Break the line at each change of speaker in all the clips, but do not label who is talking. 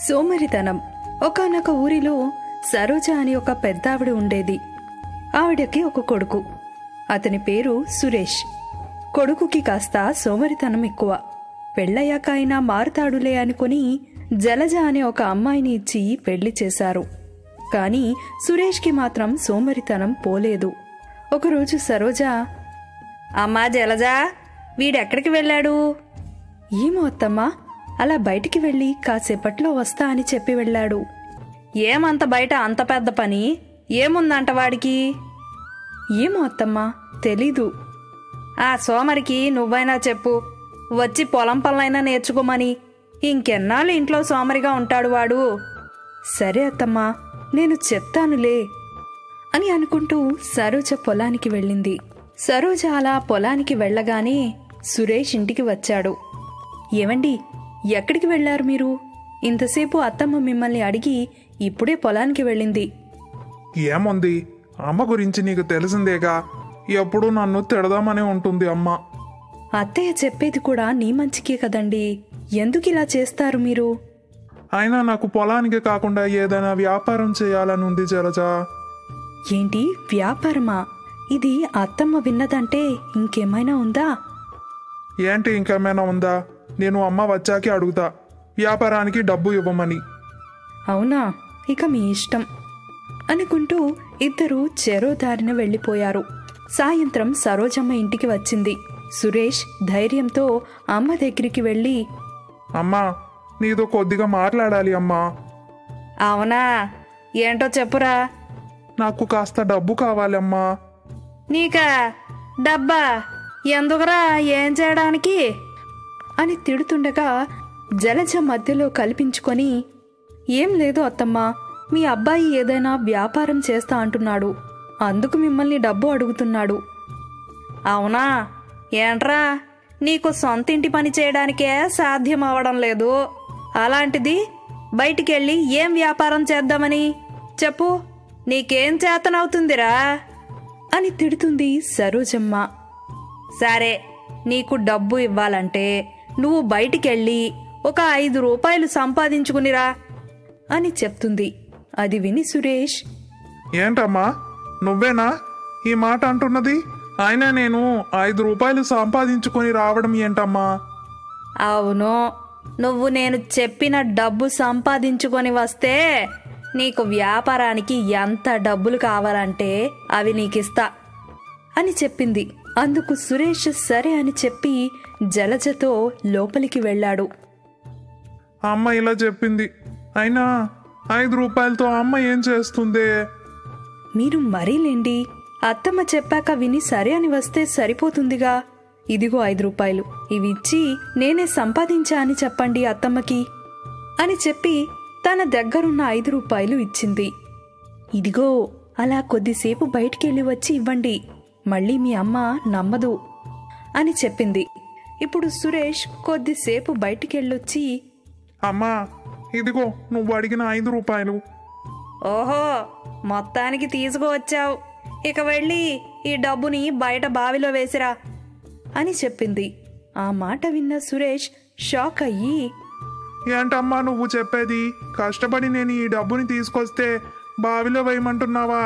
సోమరితనం. ఒకానొక ఊరిలో సరోజ అని ఒక పెద్దావిడ ఉండేది. ఆవిడకి ఒక కొడుకు. అతని పేరు సురేష్. కొడుకుకి కాస్త సోమరితనం ఎక్కువ. పెళ్ళయ్యాక అయినా మారుతాడులే అనుకుని జలజ అనే ఒక అమ్మాయిని ఇచ్చి పెళ్లి చేశారు. కాని సురేష్కి మాత్రం సోమరితనం పోలేదు. ఒకరోజు సరోజ,
అమ్మా జలజ, వీడెక్కడికి వెళ్ళాడు?
ఏమో అత్తమ్మా, అలా బయటికి వెళ్ళి కాసేపట్లో వస్తా అని చెప్పి వెళ్ళాడు.
ఏమంత బయట అంత పెద్ద పని ఏముందంట వాడికి?
ఏమో అత్తమ్మా, తెలీదు.
ఆ సోమరికి నువ్వైనా చెప్పు, వచ్చి పొలం పనులైనా నేర్చుకోమని. ఇంకెన్నాళ్ళు ఇంట్లో సోమరిగా ఉంటాడు వాడు.
సరే అత్తమ్మా, నేను చెప్తానులే అని అనుకుంటూ సరోజ పొలానికి వెళ్ళింది. సరోజ అలా పొలానికి వెళ్ళగానే సురేష్ ఇంటికి వచ్చాడు. ఏవండి, ఎక్కడికి వెళ్లారు మీరు? ఇంతసేపు అత్తమ్మ మిమ్మల్ని అడిగి ఇప్పుడే పొలానికి వెళ్ళింది.
ఏముంది, అమ్మ గురించి నీకు తెలిసిందేగా, ఎప్పుడూ నన్ను తిడదామనే ఉంటుంది అమ్మ.
అత్తయ్య చెప్పేది కూడా నీ మంచికే కదండి, ఎందుకిలా చేస్తారు మీరు?
అయినా నాకు పొలానికి కాకుండా ఏదైనా వ్యాపారం చేయాలని ఉంది జలజ.
ఏంటి వ్యాపారమా? ఇది అత్తమ్మ విన్నదంటే ఇంకేమైనా ఉందా?
ఏంటి ఇంకేమైనా ఉందా? నేను అమ్మ వచ్చాకే అడుగుతా వ్యాపారానికి డబ్బు ఇవ్వమని.
అవునా, ఇక మీ ఇష్టం అనుకుంటూ ఇద్దరూ చెరో దారిన వెళ్ళిపోయారు. సాయంత్రం సరోజమ్మ ఇంటికి వచ్చింది. సురేష్ ధైర్యంతో అమ్మ దగ్గరికి వెళ్ళి,
అమ్మా, నీతో కొద్దిగా మాట్లాడాలి అమ్మా.
అవునా, ఏంటో చెప్పురా.
నాకు కాస్త డబ్బు కావాలమ్మా.
నీకా డబ్బా? ఎందుకురా, ఏం చేయడానికి
అని తిడుతుండగా జలజ మధ్యలో కల్పించుకొని, ఏం లేదు అత్తమ్మా, మీ అబ్బాయి ఏదైనా వ్యాపారం చేస్తా అంటున్నాడు, అందుకు మిమ్మల్ని డబ్బు అడుగుతున్నాడు.
అవునా, ఏంట్రా, నీకు సొంత ఇంటి పని చేయడానికే సాధ్యం అవడం లేదు, అలాంటిది బయటికెళ్ళి ఏం వ్యాపారం చేద్దామని చెప్పు, నీకేం చేతనవుతుందిరా
అని తిడుతుంది సరోజమ్మ.
సరే, నీకు డబ్బు ఇవ్వాలంటే నువ్వు బయటికెళ్ళి ఒక 5 రూపాయలు సంపాదించుకునిరా
అని చెప్తుంది. అది విని సురేష్,
ఏంటమ్మా, నువ్వేనా ఈ మాట అంటున్నది? అయినా నేను 5 రూపాయలు సంపాదించుకొని రావడం ఏంటమ్మా?
అవును, నువ్వు నేను చెప్పిన డబ్బు సంపాదించుకొని వస్తే నీకు వ్యాపారానికి ఎంత డబ్బులు కావాలంటే అవి నీకిస్తా
అని చెప్పింది. అందుకు సురేష్ సరే అని చెప్పి జలజతో లోపలికి వెళ్ళాడు.
అమ్మ ఇలా చెప్పింది, అయినా 5 రూపాయలతో అమ్మ ఏం చేస్తుంది?
మీరు మరీలేండి, అత్తమ్మ చెప్పాక విని సరే అని వస్తే సరిపోతుందిగా. ఇదిగో 5 రూపాయలు, ఇవి ఇచ్చి నేనే సంపాదించా అని చెప్పండి అత్తమ్మకి అని చెప్పి తన దగ్గరున్న 5 రూపాయలు ఇచ్చింది. ఇదిగో, అలా కొద్దిసేపు బయటికెళ్ళి వచ్చి ఇవ్వండి, మళ్ళీ మీ అమ్మ నమ్మదు అని చెప్పింది. ఇప్పుడు సురేష్ కొద్దిసేపు బయటికెళ్ళొచ్చి,
అమ్మా, ఇదిగో నువ్వు అడిగిన 5 రూపాయలు.
ఓహో, మొత్తానికి తీసుకువచ్చావు, ఇక వెళ్ళి ఈ డబ్బుని బయట బావిలో వేసిరా
అని చెప్పింది. ఆ మాట విన్న సురేష్ షాక్ అయ్యి,
ఏంటమ్మా నువ్వు చెప్పేది? కష్టపడి నేను ఈ డబ్బుని తీసుకొస్తే బావిలో వేయమంటున్నావా?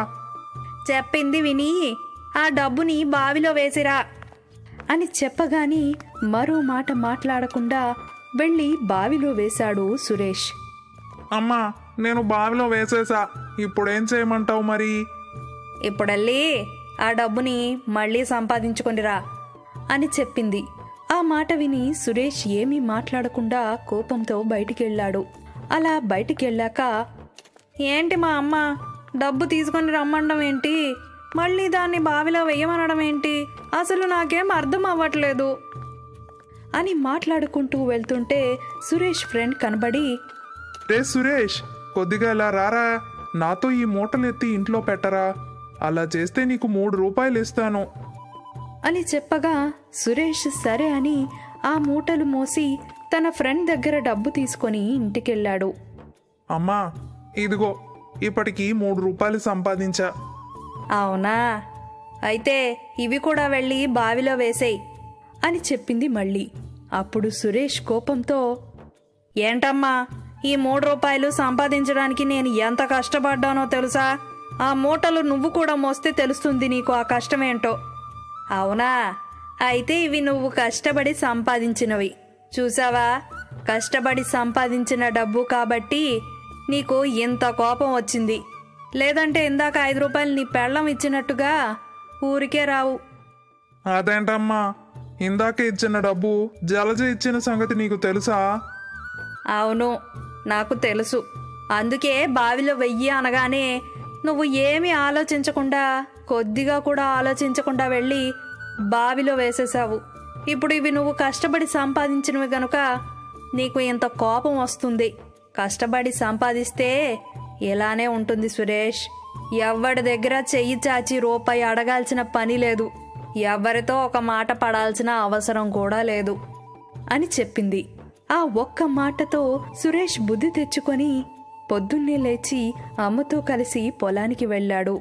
చెప్పింది విని ఆ డబ్బుని బావిలో వేసిరా
అని చెప్పగాని మరో మాట మాట్లాడకుండా వెళ్ళి బావిలో వేశాడు సురేష్.
అమ్మా, నేను బావిలో వేసేసా, ఇప్పుడేం చేయమంటావు మరి?
ఇప్పుడెళ్ళి ఆ డబ్బుని మళ్ళీ సంపాదించుకొనిరా
అని చెప్పింది. ఆ మాట విని సురేష్ ఏమీ మాట్లాడకుండా కోపంతో బయటికెళ్ళాడు. అలా బయటికెళ్ళాక,
ఏంటి మా అమ్మ డబ్బు తీసుకొని రమ్మండం ఏంటి, మళ్ళీ దాన్ని బావిలో వెయ్యమనడం ఏంటి, అసలు నాకేం అర్థం అవ్వట్లేదు
అని మాట్లాడుకుంటూ వెళ్తుంటే సురేష్ ఫ్రెండ్ కనబడి,
రే సురేష్, కొద్దిగా ఇలా రారా, నాతో ఈ మూటలెత్తి ఇంట్లో పెట్టరా, అలా చేస్తే నీకు 3 రూపాయలు ఇస్తాను
అని చెప్పగా సురేష్ సరే అని ఆ మూటలు మోసి తన ఫ్రెండ్ దగ్గర డబ్బు తీసుకొని ఇంటికెళ్ళాడు.
అమ్మా, ఇదిగో ఇప్పటికి 3 రూపాయలు సంపాదించా.
అవునా, అయితే ఇవి కూడా వెళ్ళి బావిలో వేసేయి
అని చెప్పింది మళ్ళీ. అప్పుడు సురేష్ కోపంతో,
ఏంటమ్మా ఈ 3 రూపాయలు సంపాదించడానికి నేను ఎంత కష్టపడ్డానో తెలుసా? ఆ మూటలు నువ్వు కూడా మోస్తే తెలుస్తుంది నీకు ఆ కష్టమేంటో.
అవునా? అయితే ఇవి నువ్వు కష్టపడి సంపాదించినవి. చూసావా, కష్టపడి సంపాదించిన డబ్బు కాబట్టి నీకు ఇంత కోపం వచ్చింది. లేదంటే ఇందాక 5 రూపాయలు నీ పెళ్ళం ఇచ్చినట్టుగా ఊరికే రావు.
అదేంటమ్మా, ఇందాక ఇచ్చిన డబ్బు జలజ ఇచ్చిన సంగతి నీకు తెలుసా?
అవును, నాకు తెలుసు. అందుకే బావిలో వెయ్యి అనగానే నువ్వు ఏమీ ఆలోచించకుండా, కొద్దిగా కూడా ఆలోచించకుండా వెళ్ళి బావిలో వేసేశావు. ఇప్పుడు ఇవి నువ్వు కష్టపడి సంపాదించినవి గనుక నీకు ఇంత కోపం వస్తుంది. కష్టపడి సంపాదిస్తే ఇలానే ఉంటుంది సురేష్. ఎవ్వడి దగ్గర చెయ్యి చాచి రూపాయి అడగాల్సిన పని లేదు. ఎవరితో ఒక మాట పడాల్సిన అవసరం కూడా లేదు అని చెప్పింది. ఆ ఒక్క మాటతో సురేష్ బుద్ధి తెచ్చుకొని పొద్దున్నే లేచి అమ్మతో కలిసి పొలానికి వెళ్ళాడు.